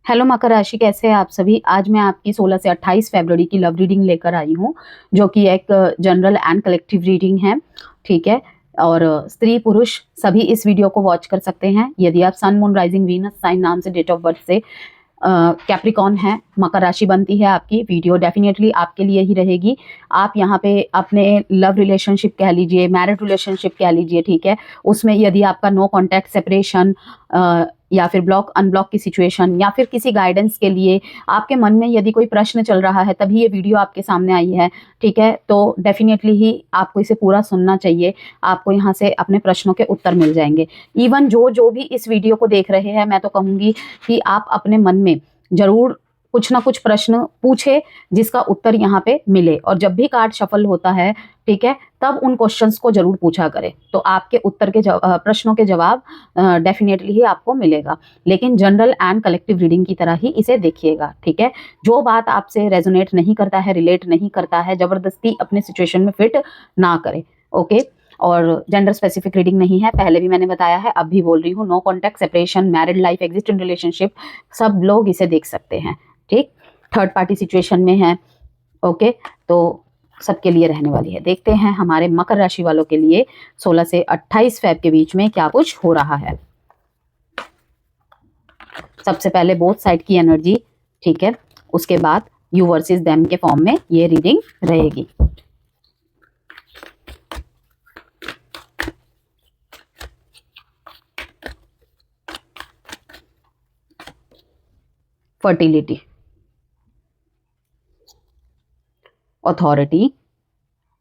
Hello मकर राशि, कैसे हैं आप सभी। आज मैं आपकी 16 से 28 फरवरी की लव रीडिंग लेकर आई हूँ, जो कि एक जनरल एंड कलेक्टिव रीडिंग है। ठीक है। और स्त्री पुरुष सभी इस वीडियो को वॉच कर सकते हैं। यदि आप sun moon rising Venus sign नाम से डेट ऑफ बर्थ से कैप्रिकॉन है, मकर राशि बनती है आपकी, वीडियो डेफिनेटली आपके लिए ही रहेगी। आप यहाँ पे अपने लव रिलेशनशिप कह लीजिए, मैरिड रिलेशनशिप कह लीजिए, ठीक है, उसमें यदि आपका नो कॉन्टैक्ट सेपरेशन या फिर ब्लॉक अनब्लॉक की सिचुएशन या फिर किसी गाइडेंस के लिए आपके मन में यदि कोई प्रश्न चल रहा है, तभी ये वीडियो आपके सामने आई है। ठीक है, तो डेफिनेटली ही आपको इसे पूरा सुनना चाहिए। आपको यहाँ से अपने प्रश्नों के उत्तर मिल जाएंगे। इवन जो भी इस वीडियो को देख रहे हैं, मैं तो कहूँगी कि आप अपने मन में जरूर कुछ ना कुछ प्रश्न पूछे जिसका उत्तर यहाँ पे मिले। और जब भी कार्ड शफल होता है, ठीक है, तब उन क्वेश्चंस को जरूर पूछा करें, तो आपके उत्तर के प्रश्नों के जवाब डेफिनेटली ही आपको मिलेगा। लेकिन जनरल एंड कलेक्टिव रीडिंग की तरह ही इसे देखिएगा। ठीक है, जो बात आपसे रेजोनेट नहीं करता है, रिलेट नहीं करता है, जबरदस्ती अपने सिचुएशन में फिट ना करें। ओके। और जेंडर स्पेसिफिक रीडिंग नहीं है, पहले भी मैंने बताया है, अब भी बोल रही हूँ। No contact separation, married life, existing relationship, सब लोग इसे देख सकते हैं। ठीक, थर्ड पार्टी सिचुएशन में है। ओके, तो सबके लिए रहने वाली है। देखते हैं हमारे मकर राशि वालों के लिए 16 से 28 फेब के बीच में क्या कुछ हो रहा है। सबसे पहले बोथ साइड की एनर्जी, ठीक है, उसके बाद यू वर्सेस देम के फॉर्म में ये रीडिंग रहेगी। फर्टिलिटी, अथॉरिटी,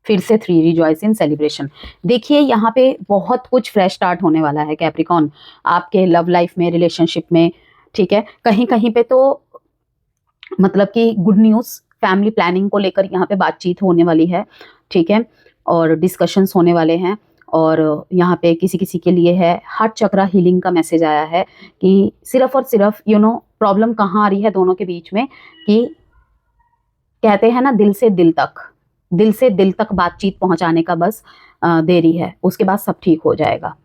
फिर से 3 रिजॉइस इन सेलिब्रेशन। देखिए यहाँ पे बहुत कुछ फ्रेश स्टार्ट होने वाला है कैप्रिकॉन, आपके लव लाइफ में, रिलेशनशिप में। ठीक है, कहीं कहीं पे तो मतलब कि गुड न्यूज़, फैमिली प्लानिंग को लेकर यहाँ पे बातचीत होने वाली है। ठीक है, और डिस्कशंस होने वाले हैं। और यहाँ पे किसी किसी के लिए है हार्ट चक्रा हीलिंग का मैसेज आया है कि सिर्फ और सिर्फ प्रॉब्लम कहाँ आ रही है दोनों के बीच में, कि कहते हैं ना, दिल से दिल तक, दिल से दिल तक बातचीत पहुंचाने का बस देरी है, उसके बाद सब ठीक हो जाएगा।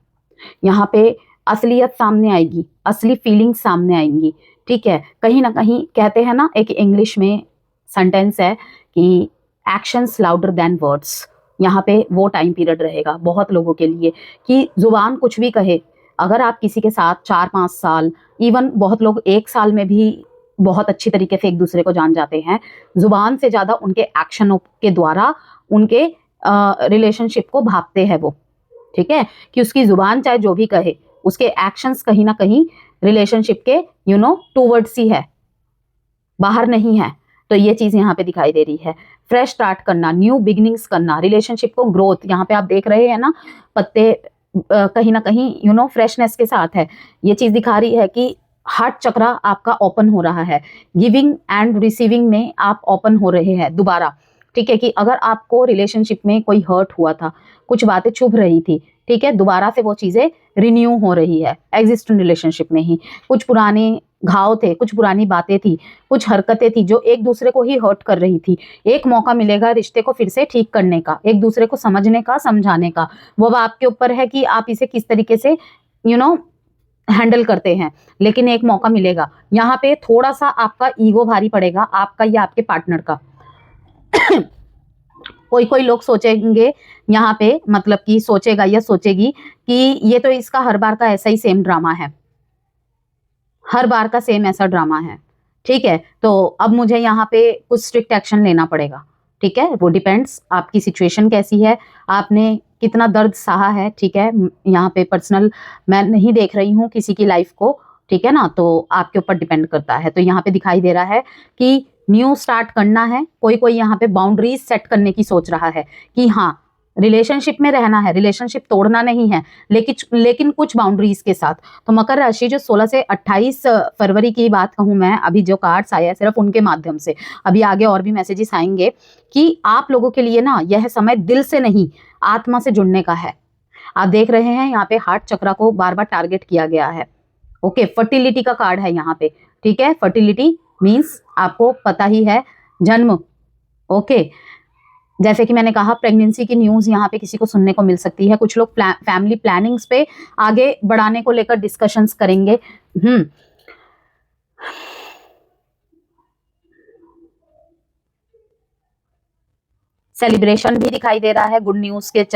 यहाँ पे असलियत सामने आएगी, असली फीलिंग्स सामने आएंगी। ठीक है, कहीं ना कहीं कहते हैं ना, एक इंग्लिश में सेंटेंस है कि एक्शंस लाउडर देन वर्ड्स। यहाँ पे वो टाइम पीरियड रहेगा बहुत लोगों के लिए कि जुबान कुछ भी कहे, अगर आप किसी के साथ 4-5 साल, इवन बहुत लोग 1 साल में भी बहुत अच्छी तरीके से एक दूसरे को जान जाते हैं, जुबान से ज़्यादा उनके एक्शनों के द्वारा उनके रिलेशनशिप को भापते हैं वो। ठीक है, कि उसकी जुबान चाहे जो भी कहे, उसके एक्शंस कहीं ना कहीं रिलेशनशिप के टूवर्ड्स ही है, बाहर नहीं है। तो ये चीज यहाँ पे दिखाई दे रही है। फ्रेश स्टार्ट करना, न्यू बिगिनिंग्स करना, रिलेशनशिप को ग्रोथ, यहाँ पे आप देख रहे हैं ना, पत्ते कहीं ना कहीं फ्रेशनेस के साथ है। ये चीज दिखा रही है कि हार्ट चक्रा आपका ओपन हो रहा है, गिविंग एंड रिसीविंग में आप ओपन हो रहे हैं दोबारा। ठीक है, कि अगर आपको रिलेशनशिप में कोई हर्ट हुआ था, कुछ बातें चुभ रही थी, ठीक है, दोबारा से वो चीजें रिन्यू हो रही है एग्जिस्टिंग रिलेशनशिप में ही। कुछ पुराने घाव थे, कुछ पुरानी बातें थी, कुछ हरकतें थी जो एक दूसरे को ही हर्ट कर रही थी। एक मौका मिलेगा रिश्ते को फिर से ठीक करने का, एक दूसरे को समझने का, समझाने का। वो अब आपके ऊपर है कि आप इसे किस तरीके से हैंडल करते हैं, लेकिन एक मौका मिलेगा। यहाँ पे थोड़ा सा आपका ईगो भारी पड़ेगा, आपका या आपके पार्टनर का। कोई कोई लोग सोचेंगे यहाँ पे, मतलब कि सोचेगा या सोचेगी कि ये तो इसका हर बार का ऐसा ही सेम ड्रामा है, हर बार का सेम ऐसा ड्रामा है। ठीक है, तो अब मुझे यहाँ पे कुछ स्ट्रिक्ट एक्शन लेना पड़ेगा। ठीक है, वो डिपेंड्स आपकी सिचुएशन कैसी है, आपने कितना दर्द सहा है। ठीक है, यहाँ पे पर्सनल मैं नहीं देख रही हूँ किसी की लाइफ को, ठीक है ना, तो आपके ऊपर डिपेंड करता है। तो यहाँ पे दिखाई दे रहा है कि न्यू स्टार्ट करना है। कोई कोई यहाँ पे बाउंड्रीज सेट करने की सोच रहा है कि हाँ, रिलेशनशिप में रहना है, रिलेशनशिप तोड़ना नहीं है, लेकिन कुछ बाउंड्रीज के साथ। तो मकर राशि जो 16 से 28 फरवरी की बात कहूँ मैं, अभी जो कार्ड्स आए हैं सिर्फ उनके माध्यम से, अभी आगे और भी मैसेजेस आएंगे कि आप लोगों के लिए ना यह समय दिल से नहीं, आत्मा से जुड़ने का है। आप देख रहे हैं यहाँ पे हार्ट चक्रा को बार बार टारगेट किया गया है। ओके, फर्टिलिटी का कार्ड है यहाँ पे। ठीक है, फर्टिलिटी मीन्स आपको पता ही है, जन्म। ओके, जैसे कि मैंने कहा, प्रेगनेंसी की न्यूज यहाँ पे किसी को सुनने को मिल सकती है। कुछ लोग फैमिली प्लानिंग्स पे आगे बढ़ाने को लेकर डिस्कशंस करेंगे। सेलिब्रेशन भी दिखाई दे रहा है गुड न्यूज के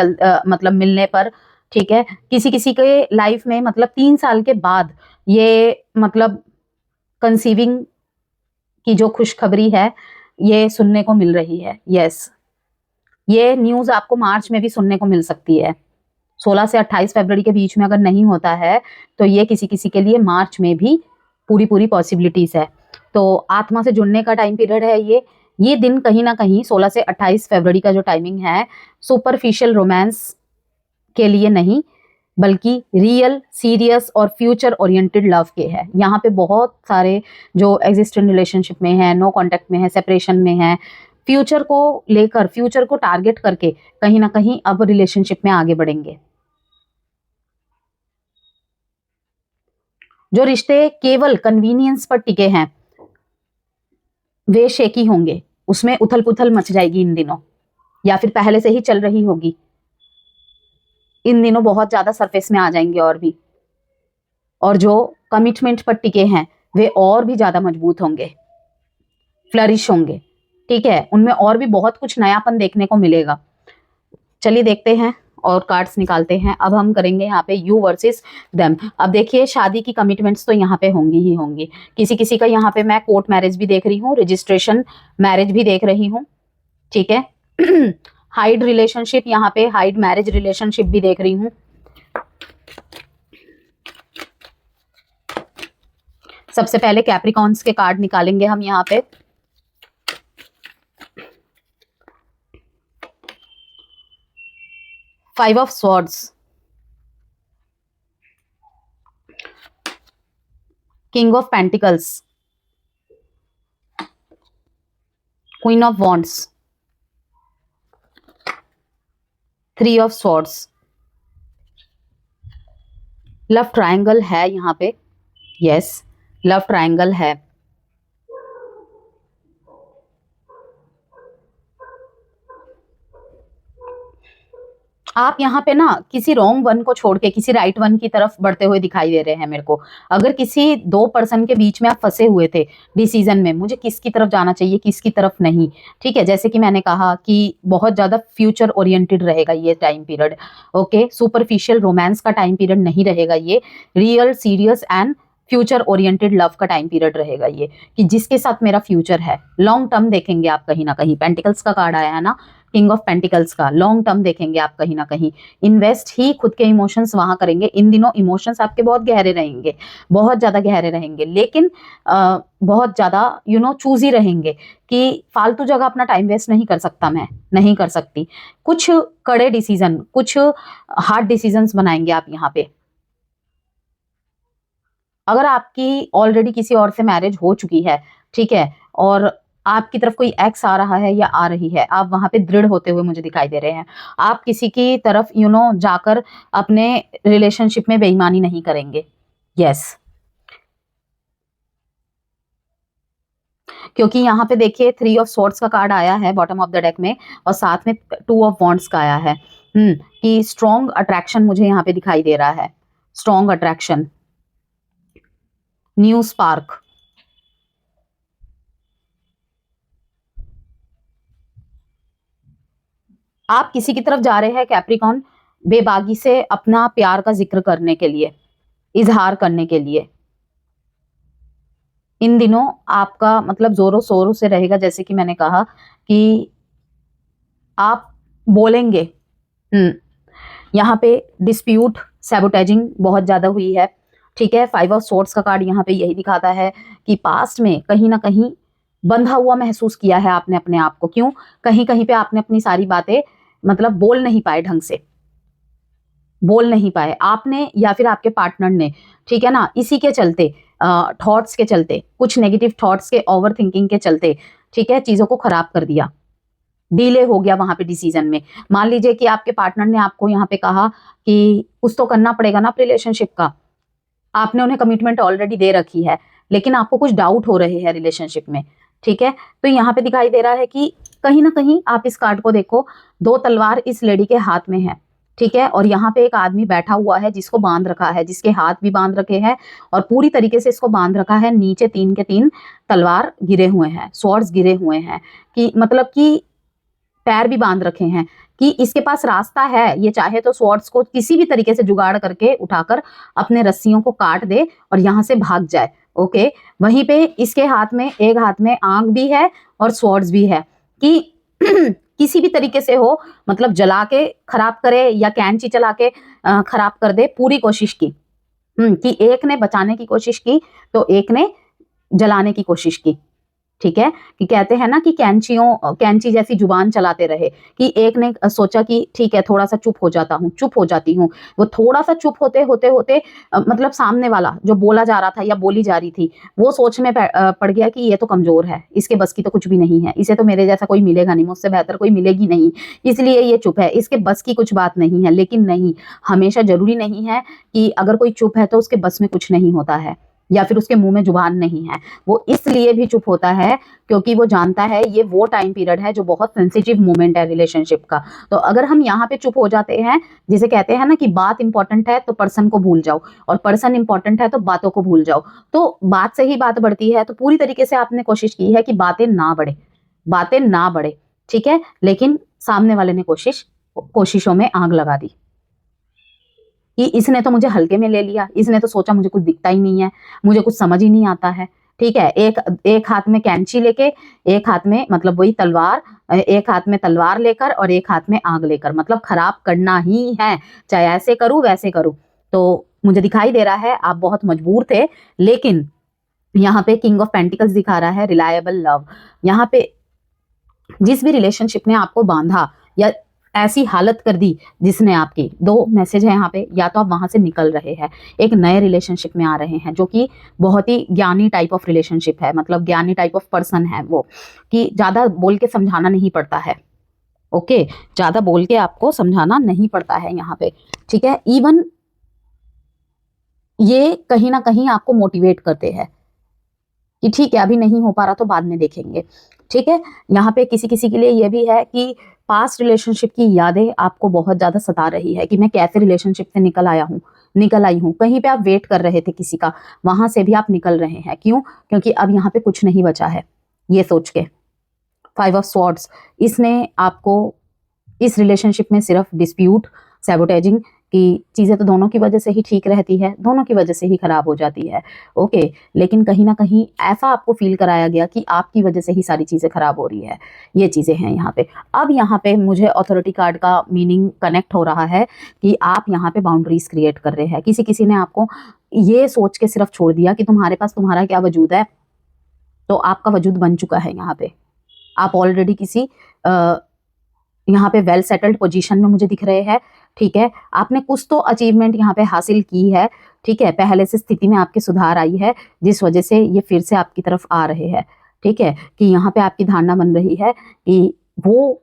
मतलब मिलने पर, ठीक है। किसी किसी के लाइफ में मतलब 3 साल के बाद ये मतलब कंसीविंग की जो खुशखबरी है ये सुनने को मिल रही है। यस, ये न्यूज आपको मार्च में भी सुनने को मिल सकती है। 16 से 28 फरवरी के बीच में अगर नहीं होता है तो ये किसी किसी के लिए मार्च में भी पूरी पूरी पॉसिबिलिटीज है। तो आत्मा से जुड़ने का टाइम पीरियड है ये दिन कहीं ना कहीं 16 से 28 फरवरी का जो टाइमिंग है सुपरफिशियल रोमांस के लिए नहीं बल्कि रियल, सीरियस और फ्यूचर ओरिएंटेड लव के है। यहाँ पे बहुत सारे जो एग्जिस्टेंट रिलेशनशिप में है, नो कांटेक्ट में है, सेपरेशन में है, फ्यूचर को लेकर, फ्यूचर को टारगेट करके कहीं ना कहीं अब रिलेशनशिप में आगे बढ़ेंगे। जो रिश्ते केवल कन्वीनियंस पर टिके हैं वे शेकी होंगे, उसमें उथल पुथल मच जाएगी इन दिनों, या फिर पहले से ही चल रही होगी, इन दिनों बहुत ज्यादा सरफेस में आ जाएंगे और भी। और जो कमिटमेंट पर टिके हैं वे और भी ज्यादा मजबूत होंगे, फ्लरिश होंगे, ठीक है। उनमें और भी बहुत कुछ नयापन देखने को मिलेगा। चलिए देखते हैं और कार्ड्स निकालते हैं। अब हम करेंगे यहाँ पे यू वर्सेस देम। अब देखिए शादी की कमिटमेंट्स तो यहाँ पे होंगी ही होंगी। किसी किसी का यहाँ पे मैं कोर्ट मैरिज भी देख रही हूँ, रजिस्ट्रेशन मैरिज भी देख रही हूँ, ठीक है। हाइड रिलेशनशिप, यहाँ पे हाइड मैरिज रिलेशनशिप भी देख रही हूँ। सबसे पहले कैप्रिकॉन्स के कार्ड निकालेंगे हम यहाँ पे। Five of swords, king of pentacles, queen of wands, three of swords. Love triangle है यहाँ पे, यस लव ट्रायंगल है। आप यहाँ पे ना किसी रॉन्ग वन को छोड़ के किसी राइट वन की तरफ बढ़ते हुए दिखाई दे रहे हैं मेरे को। अगर किसी दो पर्सन के बीच में आप फंसे हुए थे डिसीजन में, मुझे किसकी तरफ जाना चाहिए किसकी तरफ नहीं, ठीक है। जैसे कि मैंने कहा कि बहुत ज्यादा फ्यूचर ओरिएंटेड रहेगा ये time period, okay. Superficial romance का टाइम पीरियड नहीं रहेगा ये, real, serious and future oriented love का टाइम पीरियड रहेगा ये, कि जिसके साथ मेरा फ्यूचर है। लॉन्ग टर्म देखेंगे आप कहीं ना कहीं, पेंटिकल्स का कार्ड आया है ना, किंग ऑफ पेंटिकल्स का, लॉन्ग टर्म देखेंगे आप कहीं ना कहीं। इन्वेस्ट ही खुद के इमोशंस वहां करेंगे। इन दिनों इमोशंस आपके बहुत गहरे रहेंगे, बहुत ज्यादा गहरे रहेंगे, लेकिन बहुत ज्यादा चूजी रहेंगे कि फालतू जगह अपना टाइम वेस्ट नहीं कर सकता, मैं नहीं कर सकती। कुछ कड़े डिसीजन, कुछ हार्ड डिसीजंस बनाएंगे आप यहाँ पे। अगर आपकी ऑलरेडी किसी और से मैरिज हो चुकी है, ठीक है, और आपकी तरफ कोई एक्स आ रहा है या आ रही है, आप वहां पे दृढ़ होते हुए मुझे दिखाई दे रहे हैं। आप किसी की तरफ जाकर अपने रिलेशनशिप में बेईमानी नहीं करेंगे, यस। क्योंकि यहाँ पे देखिए 3 ऑफ स्वॉर्ड्स का कार्ड आया है बॉटम ऑफ द डेक में, और साथ में 2 ऑफ वॉन्ड्स का आया है। कि स्ट्रॉन्ग अट्रैक्शन मुझे यहाँ पे दिखाई दे रहा है, स्ट्रॉन्ग अट्रैक्शन, न्यू स्पार्क। आप किसी की तरफ जा रहे हैं कैप्रिकॉन, बेबागी से अपना प्यार का जिक्र करने के लिए, इजहार करने के लिए। इन दिनों आपका मतलब जोरों शोरों से रहेगा, जैसे कि मैंने कहा कि आप बोलेंगे। यहाँ पे डिस्प्यूट, सैबोटेजिंग बहुत ज्यादा हुई है, ठीक है। 5 ऑफ स्वॉर्ड्स का कार्ड यहाँ पे यही दिखाता है कि पास्ट में कहीं ना कहीं बंधा हुआ महसूस किया है आपने अपने आप को। क्यों? कहीं कहीं पे आपने अपनी सारी बातें मतलब बोल नहीं पाए, ढंग से बोल नहीं पाए आपने या फिर आपके पार्टनर ने, ठीक है ना। इसी के चलते, थॉट्स के चलते, कुछ नेगेटिव थॉट्स के, ओवर थिंकिंग के चलते, ठीक है, चीजों को खराब कर दिया, डिले हो गया वहां पे डिसीजन में। मान लीजिए कि आपके पार्टनर ने आपको यहाँ पे कहा कि कुछ तो करना पड़ेगा ना रिलेशनशिप का, आपने उन्हें कमिटमेंट ऑलरेडी दे रखी है, लेकिन आपको कुछ डाउट हो रहे हैं रिलेशनशिप में, ठीक है। तो यहाँ पे दिखाई दे रहा है कि कहीं ना कहीं आप इस कार्ड को देखो, 2 तलवार इस लेडी के हाथ में है, ठीक है। और यहाँ पे एक आदमी बैठा हुआ है जिसको बांध रखा है, जिसके हाथ भी बांध रखे हैं और पूरी तरीके से इसको बांध रखा है। नीचे 3 के 3 तलवार गिरे हुए हैं, स्वॉर्ड्स गिरे हुए हैं, कि मतलब कि पैर भी बांध रखे हैं कि इसके पास रास्ता है, ये चाहे तो स्वॉर्ड्स को किसी भी तरीके से जुगाड़ करके उठाकर अपने रस्सियों को काट दे और यहाँ से भाग जाए। ओके, वहीं पे इसके हाथ में, एक हाथ में आग भी है और स्वॉर्ड्स भी है कि किसी भी तरीके से हो, मतलब जला के खराब करे या कैंची चला के खराब कर दे, पूरी कोशिश की। कि एक ने बचाने की कोशिश की तो एक ने जलाने की कोशिश की। ठीक है, कि कहते हैं ना कि कैंची जैसी जुबान चलाते रहे, कि एक ने सोचा कि ठीक है थोड़ा सा चुप हो जाता हूँ, चुप हो जाती हूँ, वो थोड़ा सा चुप होते होते होते मतलब सामने वाला जो बोला जा रहा था या बोली जा रही थी वो सोच में पड़ गया कि ये तो कमजोर है, इसके बस की तो कुछ भी नहीं है, इसे तो मेरे जैसा कोई मिलेगा नहीं, मुझसे बेहतर कोई मिलेगी नहीं, इसलिए ये चुप है, इसके बस की कुछ बात नहीं है। लेकिन नहीं, हमेशा जरूरी नहीं है कि अगर कोई चुप है तो उसके बस में कुछ नहीं होता है या फिर उसके मुंह में जुबान नहीं है। वो इसलिए भी चुप होता है क्योंकि वो जानता है ये वो टाइम पीरियड है जो बहुत सेंसिटिव मोमेंट है रिलेशनशिप का। तो अगर हम यहाँ पे चुप हो जाते हैं, जिसे कहते हैं ना कि बात इंपॉर्टेंट है तो पर्सन को भूल जाओ, और पर्सन इंपॉर्टेंट है तो बातों को भूल जाओ, तो बात से ही बात बढ़ती है। तो पूरी तरीके से आपने कोशिश की है कि बातें ना बढ़े, बातें ना बढ़े, ठीक है, लेकिन सामने वाले ने कोशिशों में आग लगा दी कि इसने तो मुझे हल्के में ले लिया, इसने तो सोचा मुझे कुछ दिखता ही नहीं है, मुझे कुछ समझ ही नहीं आता है। ठीक है, एक हाथ में कैंची लेके, एक हाथ में मतलब वही तलवार, एक हाथ में तलवार लेकर और एक हाथ में आग लेकर, मतलब खराब करना ही है, चाहे ऐसे करूं वैसे करूं। तो मुझे दिखाई दे रहा है आप बहुत मजबूर थे, लेकिन यहाँ पे किंग ऑफ पेंटिकल्स दिखा रहा है रिलायबल लव। यहाँ पे जिस भी रिलेशनशिप ने आपको बांधा या ऐसी हालत कर दी जिसने आपकी, दो मैसेज है यहाँ पे, या तो आप वहां से निकल रहे हैं, एक नए रिलेशनशिप में आ रहे हैं जो कि बहुत ही ज्ञानी टाइप ऑफ रिलेशनशिप है, मतलब ज्ञानी टाइप ऑफ पर्सन है वो, कि ज्यादा बोल के समझाना नहीं पड़ता है। ओके, ज्यादा बोल के आपको समझाना नहीं पड़ता है यहाँ पे। ठीक है, इवन ये कहीं ना कहीं आपको मोटिवेट करते हैं कि ठीक है अभी नहीं हो पा रहा तो बाद में देखेंगे। ठीक है, यहाँ पे किसी किसी के लिए ये भी है कि पास्ट रिलेशनशिप की यादें आपको बहुत ज्यादा सता रही है कि मैं कैसे रिलेशनशिप से निकल आई हूँ। कहीं पे आप वेट कर रहे थे किसी का, वहां से भी आप निकल रहे हैं। क्यों? क्योंकि अब यहाँ पे कुछ नहीं बचा है, ये सोच के। 5 ऑफ स्वॉर्ड्स, इसने आपको इस रिलेशनशिप में सिर्फ डिस्प्यूट, सैबोटेजिंग की चीजें तो दोनों की वजह से ही ठीक रहती है, दोनों की वजह से ही खराब हो जाती है। ओके, लेकिन कहीं ना कहीं ऐसा आपको फील कराया गया कि आपकी वजह से ही सारी चीजें खराब हो रही है, ये चीजें हैं यहाँ पे। अब यहाँ पे मुझे अथॉरिटी कार्ड का मीनिंग कनेक्ट हो रहा है कि आप यहाँ पे बाउंड्रीज क्रिएट कर रहे हैं। किसी किसी ने आपको ये सोच के सिर्फ छोड़ दिया कि तुम्हारे पास तुम्हारा क्या वजूद है, तो आपका वजूद बन चुका है यहाँ पे। आप ऑलरेडी किसी यहाँ पे वेल सेटल्ड पोजीशन में मुझे दिख रहे हैं। ठीक है, आपने कुछ तो अचीवमेंट यहाँ पे हासिल की है। ठीक है, पहले से स्थिति में आपके सुधार आई है, जिस वजह से ये फिर से आपकी तरफ आ रहे हैं। ठीक है, कि यहाँ पे आपकी धारणा बन रही है कि वो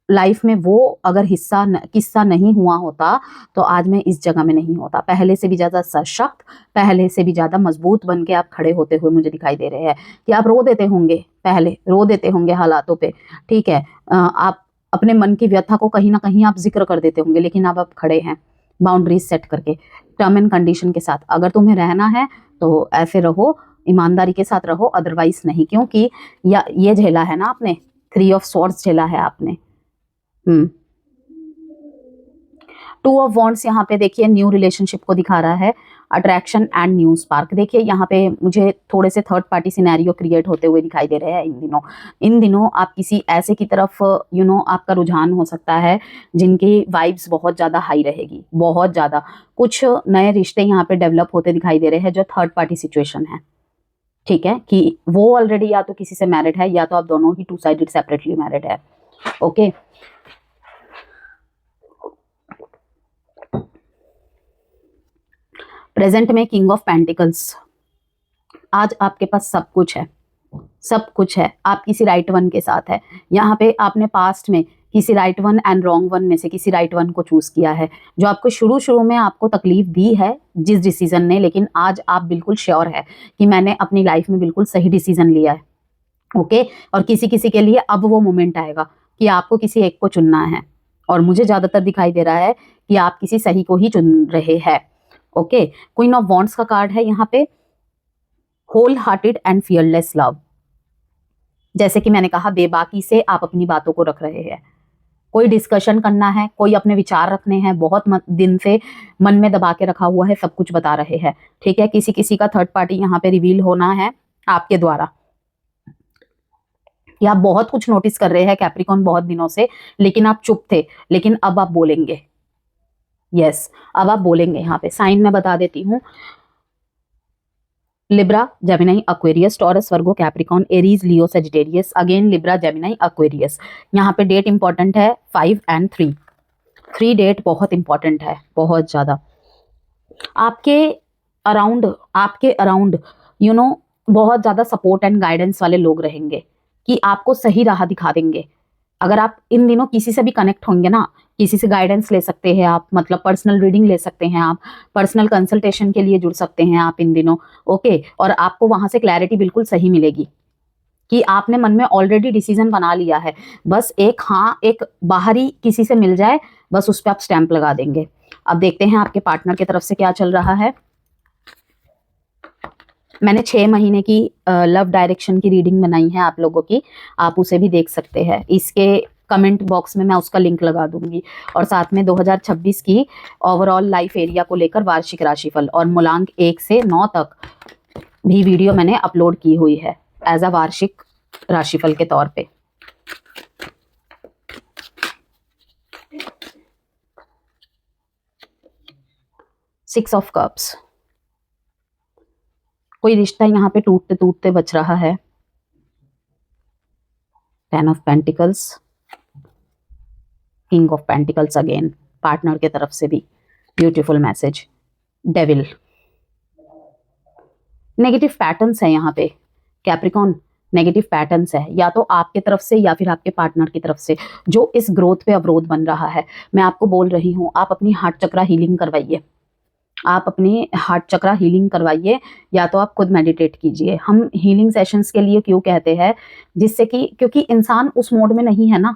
लाइफ में वो अगर किस्सा नहीं हुआ होता तो आज मैं इस जगह में नहीं होता। पहले से भी ज्यादा सशक्त, पहले से भी ज्यादा मजबूत बन के आप खड़े होते हुए मुझे दिखाई दे रहे हैं कि आप रो देते होंगे, पहले रो देते होंगे हालातों पे। ठीक है, आप अपने मन की व्यथा को कहीं ना कहीं आप जिक्र कर देते होंगे, लेकिन अब आप खड़े हैं बाउंड्रीज सेट करके, टर्म एंड कंडीशन के साथ। अगर तुम्हें रहना है तो ऐसे रहो, ईमानदारी के साथ रहो, अदरवाइज नहीं। क्योंकि ये झेला है ना आपने, 3 ऑफ स्वॉर्ड्स झेला है आपने। 2 ऑफ वॉन्ड्स यहाँ पे देखिए न्यू रिलेशनशिप को दिखा रहा है, अट्रैक्शन एंड न्यू स्पार्क। देखिए यहाँ पे मुझे थोड़े से थर्ड पार्टी सिनेरियो क्रिएट होते हुए दिखाई दे रहे हैं इन दिनों आप किसी ऐसे की तरफ आपका रुझान हो सकता है जिनकी वाइब्स बहुत ज़्यादा हाई रहेगी, बहुत ज़्यादा। कुछ नए रिश्ते यहाँ पे डेवलप होते दिखाई दे रहे हैं जो थर्ड पार्टी सिचुएशन है। ठीक है, कि वो ऑलरेडी या तो किसी से मैरिड है या तो आप दोनों ही 2 साइडेड सेपरेटली मैरिड है। ओके, प्रेजेंट में किंग ऑफ पेंटिकल्स, आज आपके पास सब कुछ है, सब कुछ है। आप किसी राइट वन के साथ है। यहाँ पे आपने पास्ट में किसी right one and wrong one में से किसी राइट वन को चूज किया है, जो आपको शुरू में आपको तकलीफ दी है जिस डिसीजन ने, लेकिन आज आप बिल्कुल श्योर है कि मैंने अपनी लाइफ में बिल्कुल सही डिसीजन लिया है। ओके, और किसी किसी के लिए अब वो मोमेंट आएगा कि आपको किसी एक को चुनना है, और मुझे ज्यादातर दिखाई दे रहा है कि आप किसी सही को ही चुन रहे हैं। ओके, क्वीन ऑफ वॉन्ड्स का कार्ड है यहाँ पे, wholehearted and fearless love. जैसे कि मैंने कहा, बेबाकी से आप अपनी बातों को रख रहे हैं, कोई डिस्कशन करना है, कोई अपने विचार रखने हैं, बहुत दिन से मन में दबा के रखा हुआ है, सब कुछ बता रहे हैं, ठीक है। किसी किसी का थर्ड पार्टी यहाँ पे रिवील होना है आपके द्वारा, या आप बहुत कुछ नोटिस कर रहे हैं कैप्रिकॉन बहुत दिनों से, लेकिन आप चुप थे, लेकिन अब आप बोलेंगे। यस, अब आप बोलेंगे। यहाँ पे साइन मैं बता देती हूँ, Libra, Gemini, Aquarius, Taurus, Virgo, Capricorn, Aries, Leo, Sagittarius, again Libra, Gemini, Aquarius. यहाँ पे डेट इंपॉर्टेंट है 5 और 3, 3 डेट बहुत इंपॉर्टेंट है, बहुत ज्यादा। आपके अराउंड यू नो बहुत ज्यादा सपोर्ट एंड गाइडेंस वाले लोग रहेंगे कि आपको सही राह दिखा देंगे। अगर आप इन दिनों किसी से भी कनेक्ट होंगे ना, किसी से गाइडेंस ले सकते हैं आप, मतलब पर्सनल रीडिंग ले सकते हैं आप, पर्सनल कंसल्टेशन के लिए जुड़ सकते हैं आप इन दिनों, ओके। और आपको वहां से क्लैरिटी बिल्कुल सही मिलेगी कि आपने मन में ऑलरेडी डिसीजन बना लिया है, बस एक बाहरी किसी से मिल जाए, बस उस पर आप स्टैंप लगा देंगे। अब देखते हैं आपके पार्टनर की तरफ से क्या चल रहा है। मैंने 6 महीने की लव डायरेक्शन की रीडिंग बनाई है आप लोगों की, आप उसे भी देख सकते हैं, इसके कमेंट बॉक्स में मैं उसका लिंक लगा दूंगी। और साथ में 2026 की ओवरऑल लाइफ एरिया को लेकर वार्षिक राशिफल और मूलांक 1 से 9 तक भी वीडियो मैंने अपलोड की हुई है एज अ वार्षिक राशिफल के तौर पे। सिक्स ऑफ कप्स, कोई रिश्ता यहाँ पे टूटते टूटते बच रहा है। 10 of pentacles, king of pentacles, again partner के तरफ से भी beautiful message. Devil, negative patterns है यहाँ पे कैप्रिकॉन, नेगेटिव पैटर्न्स है या तो आपके तरफ से या फिर आपके पार्टनर की तरफ से, जो इस ग्रोथ पे अवरोध बन रहा है। मैं आपको बोल रही हूँ, आप अपनी हार्ट चक्रा हीलिंग करवाइए, आप अपनी हार्ट चक्रा हीलिंग करवाइए, या तो आप खुद मेडिटेट कीजिए। हम हीलिंग सेशंस के लिए क्यों कहते हैं, जिससे कि क्योंकि इंसान उस मोड में नहीं है ना।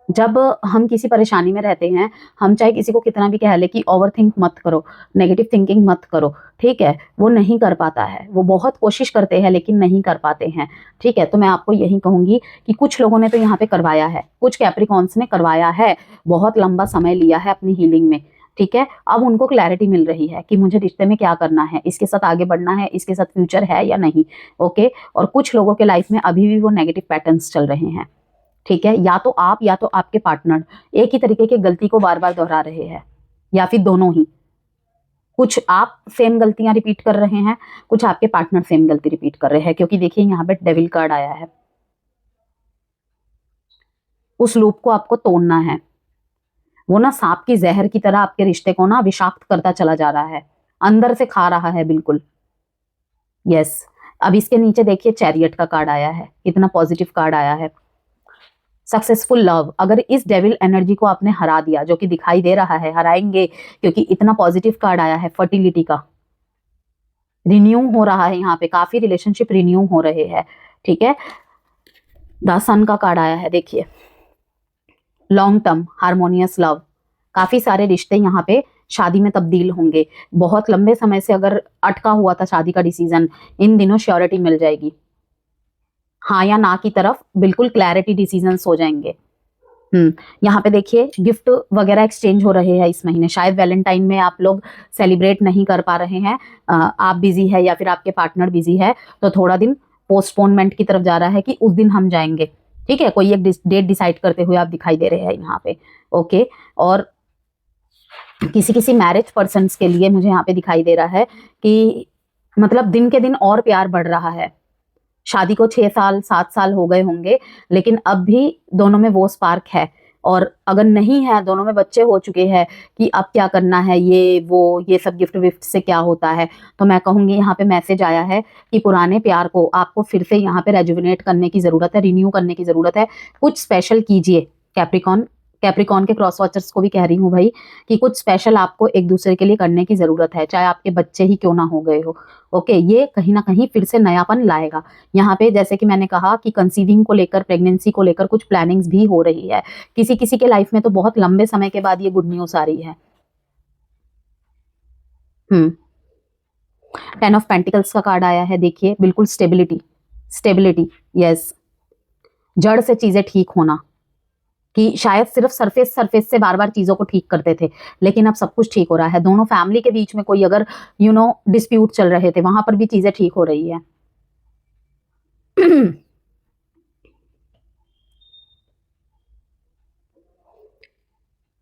जब हम किसी परेशानी में रहते हैं, हम चाहे किसी को कितना भी कह ले कि ओवर थिंक मत करो, नेगेटिव थिंकिंग मत करो, ठीक है, वो नहीं कर पाता है। वो बहुत कोशिश करते हैं लेकिन नहीं कर पाते हैं, ठीक है। तो मैं आपको यही कहूंगी कि कुछ लोगों ने तो यहाँ पे करवाया है, कुछ कैप्रिकॉन्स ने करवाया है, बहुत लंबा समय लिया है अपनी हीलिंग में, ठीक है। अब उनको क्लैरिटी मिल रही है कि मुझे रिश्ते में क्या करना है, इसके साथ आगे बढ़ना है, इसके साथ फ्यूचर है या नहीं, ओके। और कुछ लोगों के लाइफ में अभी भी वो नेगेटिव पैटर्न्स चल रहे हैं, ठीक है। या तो आप या तो आपके पार्टनर एक ही तरीके की गलती को बार बार दोहरा रहे हैं, या फिर दोनों ही। कुछ आप सेम गलतियां रिपीट कर रहे हैं, कुछ आपके पार्टनर सेम गलती रिपीट कर रहे हैं, क्योंकि देखिए यहाँ पे डेविल कार्ड आया है। उस लूप को आपको तोड़ना है, वो ना सांप की जहर की तरह आपके रिश्ते को ना विषाक्त करता चला जा रहा है, अंदर से खा रहा है बिल्कुल। यस, अब इसके नीचे देखिए चैरियट का कार्ड आया है, कितना पॉजिटिव कार्ड आया है। सक्सेसफुल लव, अगर इस डेविल एनर्जी को आपने हरा दिया, जो कि दिखाई दे रहा है हराएंगे, क्योंकि इतना पॉजिटिव कार्ड आया है फर्टिलिटी का, रिन्यू हो रहा है यहाँ पे, काफी रिलेशनशिप रिन्यू हो रहे हैं, ठीक है। द सन का कार्ड आया है, देखिए लॉन्ग टर्म हार्मोनियस लव, काफी सारे रिश्ते यहाँ पे शादी में तब्दील होंगे। बहुत लंबे समय से अगर अटका हुआ था शादी का डिसीजन, इन दिनों श्योरिटी मिल जाएगी, हाँ या ना की तरफ बिल्कुल क्लैरिटी डिसीजंस हो जाएंगे। यहाँ पे देखिए गिफ्ट वगैरह एक्सचेंज हो रहे हैं इस महीने, शायद वैलेंटाइन में आप लोग सेलिब्रेट नहीं कर पा रहे हैं, आप बिजी है या फिर आपके पार्टनर बिजी है, तो थोड़ा दिन पोस्टपोनमेंट की तरफ जा रहा है कि उस दिन हम जाएंगे, ठीक है। कोई एक डेट डिसाइड करते हुए आप दिखाई दे रहे हैं यहाँ पे, ओके। और किसी किसी मैरिज पर्सन के लिए मुझे यहाँ पे दिखाई दे रहा है कि मतलब दिन के दिन और प्यार बढ़ रहा है। शादी को 6 साल 7 साल हो गए होंगे, लेकिन अब भी दोनों में वो स्पार्क है। और अगर नहीं है, दोनों में बच्चे हो चुके हैं कि अब क्या करना है, ये सब गिफ्ट विफ्ट से क्या होता है, तो मैं कहूंगी यहाँ पे मैसेज आया है कि पुराने प्यार को आपको फिर से यहाँ पे रेजुविनेट करने की जरूरत है, रिन्यू करने की जरूरत है। कुछ स्पेशल कीजिए कैप्रिकॉन के क्रॉस वॉचर्स को भी कह रही हूँ भाई, कि कुछ स्पेशल आपको एक दूसरे के लिए करने की जरूरत है, चाहे आपके बच्चे ही क्यों ना हो गए हो, ओके। ये कहीं ना कहीं फिर से नयापन लाएगा यहाँ पे। जैसे कि मैंने कहा कि कंसीविंग को लेकर, प्रेगनेंसी को लेकर कुछ प्लानिंग्स भी हो रही है किसी किसी के लाइफ में, तो बहुत लंबे समय के बाद ये गुड न्यूज आ रही है। 10 ऑफ पेंटिकल्स का कार्ड आया है, देखिए बिल्कुल स्टेबिलिटी, स्टेबिलिटी, यस, जड़ से चीजें ठीक होना, कि शायद सिर्फ सरफेस से बार बार चीजों को ठीक करते थे, लेकिन अब सब कुछ ठीक हो रहा है। दोनों फैमिली के बीच में कोई अगर डिस्प्यूट चल रहे थे, वहां पर भी चीजें ठीक हो रही है।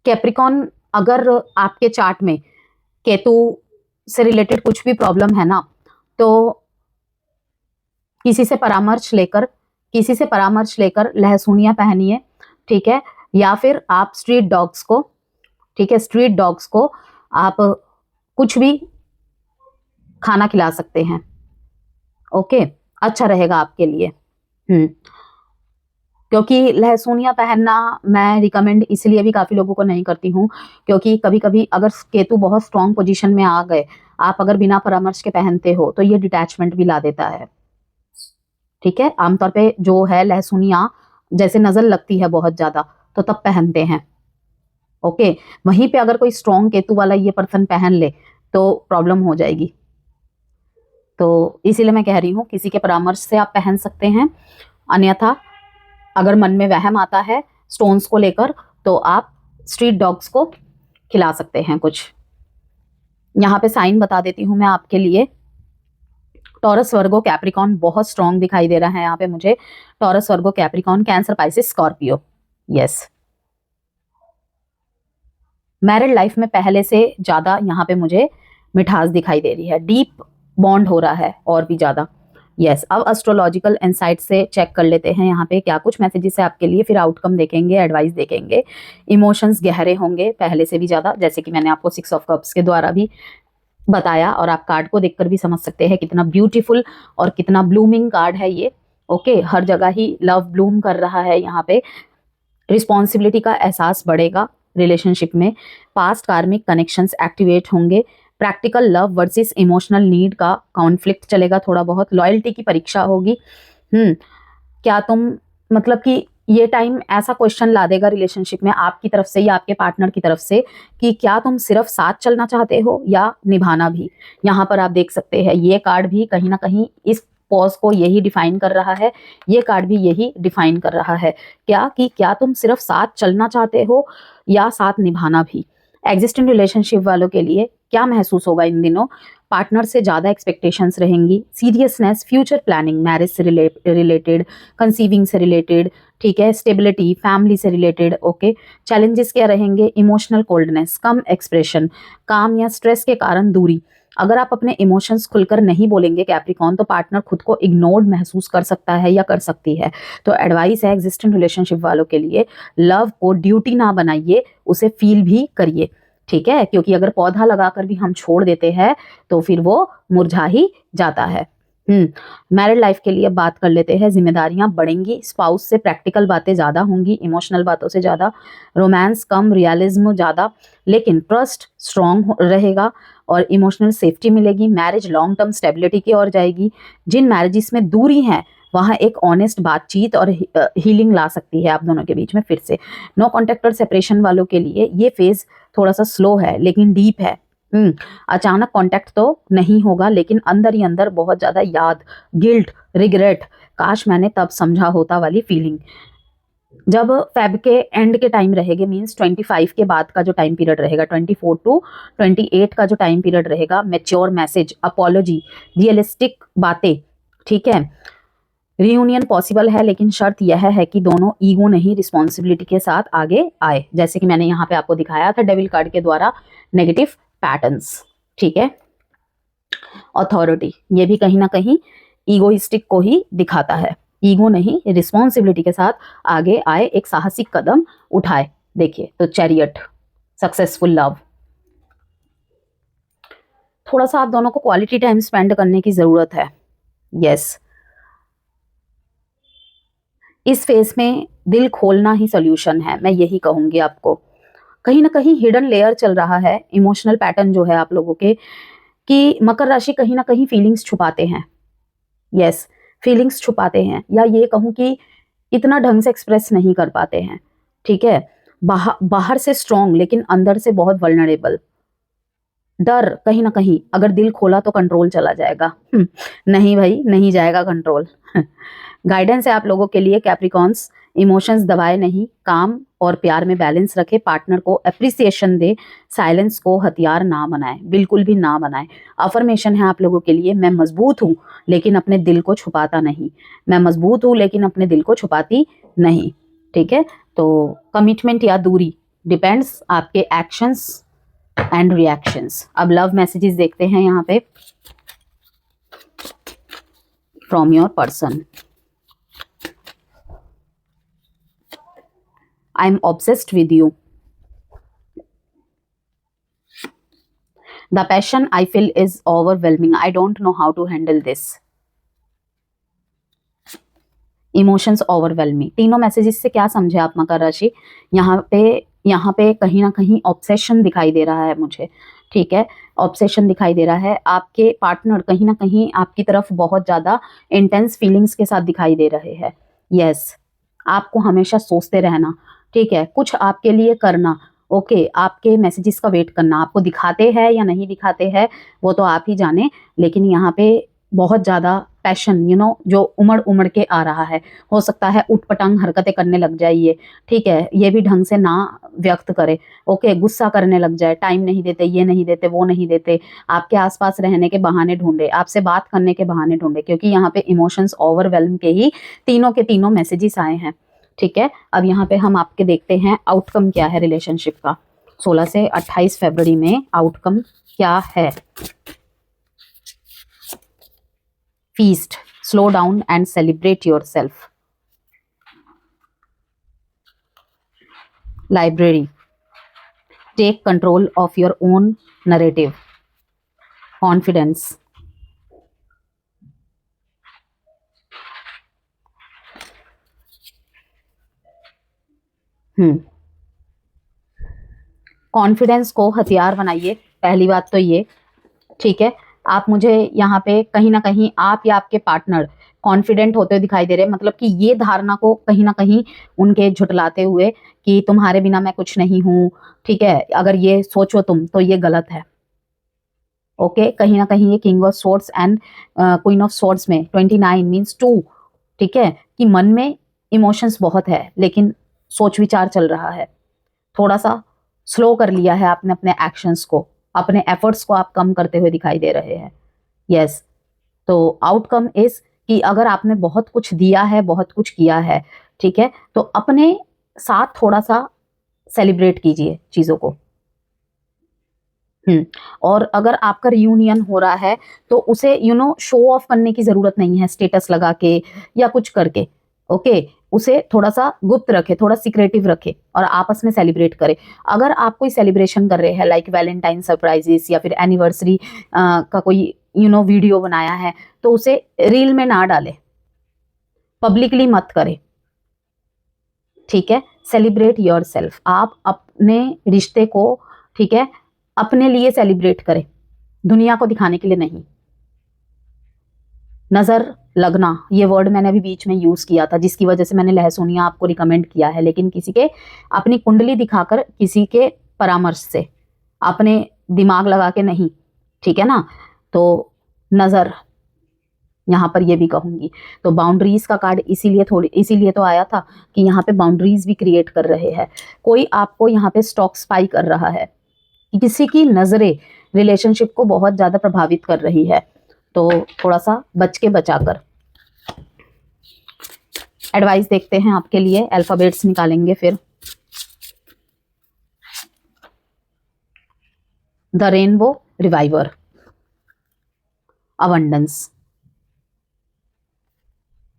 कैप्रिकॉन, अगर आपके चार्ट में केतु से रिलेटेड कुछ भी प्रॉब्लम है ना, तो किसी से परामर्श लेकर लहसुनिया पहनिए, ठीक है, या फिर आप स्ट्रीट डॉग्स को, ठीक है, स्ट्रीट डॉग्स को आप कुछ भी खाना खिला सकते हैं, ओके, अच्छा रहेगा आपके लिए। क्योंकि लहसुनिया पहनना मैं रिकमेंड इसलिए भी काफी लोगों को नहीं करती हूँ, क्योंकि कभी कभी अगर केतु बहुत स्ट्रांग पोजीशन में आ गए, आप अगर बिना परामर्श के पहनते हो तो ये डिटैचमेंट भी ला देता है, ठीक है। आमतौर पे जो है लहसुनिया जैसे नजर लगती है बहुत ज्यादा, तो तब पहनते हैं, ओके। वहीं पे अगर कोई स्ट्रॉन्ग केतु वाला ये पर्सन पहन ले तो प्रॉब्लम हो जाएगी। तो इसीलिए मैं कह रही हूँ किसी के परामर्श से आप पहन सकते हैं, अन्यथा अगर मन में वहम आता है स्टोन्स को लेकर तो आप स्ट्रीट डॉग्स को खिला सकते हैं कुछ। यहाँ पे साइन बता देती हूँ मैं आपके लिए। टॉरस, वर्गो, कैप्रिकॉन बहुत स्ट्रांग दिखाई दे रहा है यहाँ पे मुझे। Taurus, Virgo, Capricorn, Cancer, Pisces, Scorpio, yes. Married life में पहले से ज्यादा यहाँ पे मुझे मिठास दिखाई दे रही है, डीप बॉन्ड हो रहा है और भी ज्यादा, यस। अब एस्ट्रोलॉजिकल इनसाइट से चेक कर लेते हैं यहाँ पे क्या कुछ मैसेजेस है आपके लिए, फिर आउटकम देखेंगे, एडवाइस देखेंगे। इमोशंस गहरे होंगे पहले से भी ज्यादा, जैसे कि मैंने आपको 6 ऑफ कप्स के द्वारा भी बताया, और आप कार्ड को देखकर भी समझ सकते हैं कितना ब्यूटीफुल और कितना ब्लूमिंग कार्ड है ये, ओके। हर जगह ही लव ब्लूम कर रहा है यहाँ पे। रिस्पॉन्सिबिलिटी का एहसास बढ़ेगा रिलेशनशिप में, पास्ट कार्मिक कनेक्शंस एक्टिवेट होंगे, practical love versus emotional need का कॉन्फ्लिक्ट चलेगा थोड़ा बहुत, लॉयल्टी की परीक्षा होगी। क्या तुम, मतलब कि ये टाइम ऐसा क्वेश्चन ला देगा रिलेशनशिप में आपकी तरफ से या आपके पार्टनर की तरफ से कि क्या तुम सिर्फ साथ चलना चाहते हो या निभाना भी। यहाँ पर आप देख सकते हैं ये कार्ड भी कहीं ना कहीं इस पॉज को यही डिफाइन कर रहा है, ये कार्ड भी यही डिफाइन कर रहा है क्या तुम सिर्फ साथ चलना चाहते हो या साथ निभाना भी। एग्जिस्टिंग रिलेशनशिप वालों के लिए क्या महसूस होगा इन दिनों, पार्टनर से ज़्यादा एक्सपेक्टेशंस रहेंगी, सीरियसनेस, फ्यूचर प्लानिंग, मैरिज से रिलेटेड, कंसीविंग से रिलेटेड, ठीक है, स्टेबिलिटी, फैमिली से रिलेटेड, ओके। चैलेंजेस क्या रहेंगे, इमोशनल कोल्डनेस, कम एक्सप्रेशन, काम या स्ट्रेस के कारण दूरी। अगर आप अपने इमोशंस खुलकर नहीं बोलेंगे कैप्रिकॉन, तो पार्टनर खुद को इग्नोर्ड महसूस कर सकता है या कर सकती है। तो एडवाइस है एग्जिस्टिंग रिलेशनशिप वालों के लिए, लव को ड्यूटी ना बनाइए, उसे फील भी करिए, ठीक है, क्योंकि अगर पौधा लगाकर भी हम छोड़ देते हैं तो फिर वो मुरझा ही जाता है। मैरिड लाइफ के लिए बात कर लेते हैं। जिम्मेदारियां बढ़ेंगी, स्पाउस से प्रैक्टिकल बातें ज्यादा होंगी, इमोशनल बातों से ज्यादा, रोमांस कम, रियलिज्म ज्यादा, लेकिन ट्रस्ट स्ट्रांग रहेगा और इमोशनल सेफ्टी मिलेगी। मैरिज लॉन्ग टर्म स्टेबिलिटी की ओर जाएगी। जिन मैरिजेस में दूरी है वहाँ एक ऑनेस्ट बातचीत और हीलिंग ला सकती है आप दोनों के बीच में फिर से। नो कॉन्टेक्ट और सेपरेशन वालों के लिए ये फेज थोड़ा सा स्लो है लेकिन डीप है। अचानक कांटेक्ट तो नहीं होगा, लेकिन अंदर ही अंदर बहुत ज्यादा याद, गिल्ट, रिग्रेट, काश मैंने तब समझा होता वाली फीलिंग। जब फेब के एंड के टाइम रहेगा, मींस 25 के बाद का जो टाइम पीरियड रहेगा, 24 टू 28 का जो टाइम पीरियड रहेगा, मैच्योर मैसेज, अपॉलॉजी, रियलिस्टिक बातें, ठीक है। रियूनियन पॉसिबल है, लेकिन शर्त यह है कि दोनों ईगो नहीं रिस्पॉन्सिबिलिटी के साथ आगे आए, जैसे कि मैंने यहाँ पे आपको दिखाया था डेविल कार्ड के द्वारा, नेगेटिव पैटर्न्स, ठीक है। अथॉरिटी, ये भी कहीं ना कहीं ईगोइस्टिक को ही दिखाता है, ईगो नहीं रिस्पॉन्सिबिलिटी के साथ आगे आए, एक साहसिक कदम उठाए। देखिए तो चैरियट, सक्सेसफुल लव। थोड़ा सा आप दोनों को क्वालिटी टाइम स्पेंड करने की जरूरत है, यस। इस फेज में दिल खोलना ही सोल्यूशन है, मैं यही कहूंगी आपको। कहीं ना कहीं हिडन लेयर चल रहा है, इमोशनल पैटर्न जो है आप लोगों के, कि मकर राशि कहीं ना कहीं फीलिंग्स छुपाते हैं, यस, फीलिंग्स छुपाते हैं, या ये कहूं कि इतना ढंग से एक्सप्रेस नहीं कर पाते हैं, ठीक है। बाहर से स्ट्रॉन्ग लेकिन अंदर से बहुत वल्नरेबल, डर कहीं ना कहीं, अगर दिल खोला तो कंट्रोल चला जाएगा। नहीं भाई, नहीं जाएगा कंट्रोल। गाइडेंस है आप लोगों के लिए कैप्रिकॉन्स, इमोशंस दबाए नहीं, काम और प्यार में बैलेंस रखे, पार्टनर को अप्रिसिएशन दे, साइलेंस को हथियार ना बनाए, बिल्कुल भी ना बनाए। अफर्मेशन है आप लोगों के लिए, मैं मजबूत हूँ लेकिन अपने दिल को छुपाता नहीं, मैं मजबूत हूँ लेकिन अपने दिल को छुपाती नहीं। ठीक है, तो कमिटमेंट या दूरी डिपेंड्स आपके एक्शंस एंड रिएक्शंस। अब लव मैसेजेस देखते हैं यहाँ पे from your person. I am obsessed with you, the passion I feel is overwhelming, I don't know how to handle this, emotions overwhelming. तीनों मैसेजेस से क्या समझे आप मकर राशि? यहाँ पे कहीं ना कहीं ऑब्सेशन दिखाई दे रहा है मुझे। ठीक है, ऑब्सेशन दिखाई दे रहा है, आपके पार्टनर कहीं ना कहीं आपकी तरफ बहुत ज्यादा इंटेंस फीलिंग्स के साथ दिखाई दे रहे हैं। यस, आपको हमेशा सोचते रहना, ठीक है, कुछ आपके लिए करना। ओके, आपके मैसेजेस का वेट करना, आपको दिखाते हैं या नहीं दिखाते हैं वो तो आप ही जाने, लेकिन यहाँ पे बहुत ज़्यादा पैशन जो उमड़ उमड़ के आ रहा है। हो सकता है उटपटांग हरकतें करने लग जाए ये, ठीक है, ये भी ढंग से ना व्यक्त करे। ओके, गुस्सा करने लग जाए, टाइम नहीं देते, ये नहीं देते, वो नहीं देते, आपके आसपास रहने के बहाने ढूंढे, आपसे बात करने के बहाने ढूंढे, क्योंकि यहाँ पे इमोशंस ओवरवेल्म के ही तीनों के तीनों मैसेजेस आए हैं। ठीक है, अब यहाँ पे हम आपके देखते हैं आउटकम क्या है रिलेशनशिप का 16 से 28 फरवरी में। आउटकम क्या है? Feast, slow down and celebrate yourself. Library, take control of your own narrative. Confidence, confidence को हथियार बनाइए, पहली बात तो ये। ठीक है, आप मुझे यहाँ पे कहीं ना कहीं आप या आपके पार्टनर कॉन्फिडेंट होते हुए दिखाई दे रहे हैं, मतलब कि ये धारणा को कहीं ना कहीं उनके झुटलाते हुए कि तुम्हारे बिना मैं कुछ नहीं हूँ। ठीक है, अगर ये सोचो तुम तो ये गलत है। ओके, कहीं ना कहीं ये king of swords and queen of swords में 29 मीन्स 2। ठीक है, कि मन में इमोशंस बहुत है लेकिन सोच विचार चल रहा है, थोड़ा सा स्लो कर लिया है आपने अपने एक्शंस को, अपने एफर्ट्स को आप कम करते हुए दिखाई दे रहे हैं। यस, तो आउटकम इज कि अगर आपने बहुत कुछ दिया है, बहुत कुछ किया है, ठीक है, तो अपने साथ थोड़ा सा सेलिब्रेट कीजिए चीजों को। और अगर आपका रियूनियन हो रहा है तो उसे शो ऑफ करने की जरूरत नहीं है, स्टेटस लगा के या कुछ करके। ओके, उसे थोड़ा सा गुप्त रखे, थोड़ा सीक्रेटिव रखे और आपस में सेलिब्रेट करे। अगर आप कोई सेलिब्रेशन कर रहे हैं लाइक वैलेंटाइन सरप्राइजेस या फिर एनिवर्सरी का कोई वीडियो बनाया है, तो उसे रील में ना डाले, पब्लिकली मत करे। ठीक है, सेलिब्रेट योर सेल्फ, आप अपने रिश्ते को, ठीक है, अपने लिए सेलिब्रेट करें, दुनिया को दिखाने के लिए नहीं। नजर लगना, ये वर्ड मैंने अभी बीच में यूज किया था, जिसकी वजह से मैंने लहसुनिया आपको रिकमेंड किया है, लेकिन किसी के अपनी कुंडली दिखाकर, किसी के परामर्श से, अपने दिमाग लगा के नहीं। ठीक है ना, तो नजर यहाँ पर ये भी कहूंगी। तो बाउंड्रीज का कार्ड इसीलिए तो आया था कि यहाँ पे बाउंड्रीज भी क्रिएट कर रहे हैं। कोई आपको यहाँ पे स्टॉक स्पाई कर रहा है, किसी की नजरें रिलेशनशिप को बहुत ज्यादा प्रभावित कर रही है, तो थोड़ा सा बच के बचाकर। एडवाइस देखते हैं आपके लिए, अल्फाबेट्स निकालेंगे फिर। The rainbow reviver, abundance,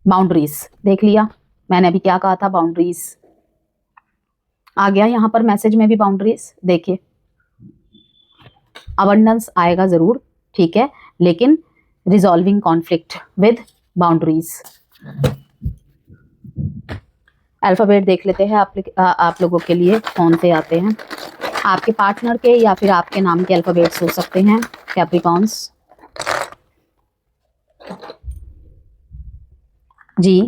boundaries देख लिया मैंने अभी क्या कहा था, बाउंड्रीज आ गया यहाँ पर मैसेज में भी, बाउंड्रीज देखिए। अबंडेंस आएगा जरूर, ठीक है, लेकिन resolving conflict with boundaries. Alphabet देख लेते हैं आप लोगों के लिए कौन से आते हैं, आपके पार्टनर के या फिर आपके नाम के अल्फाबेट्स हो सकते हैं कैप्रिकॉन्स। जी,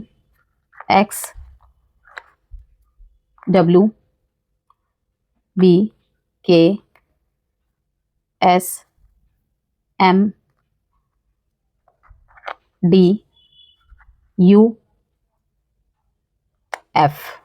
एक्स, डब्ल्यू, बी, के, S M D U F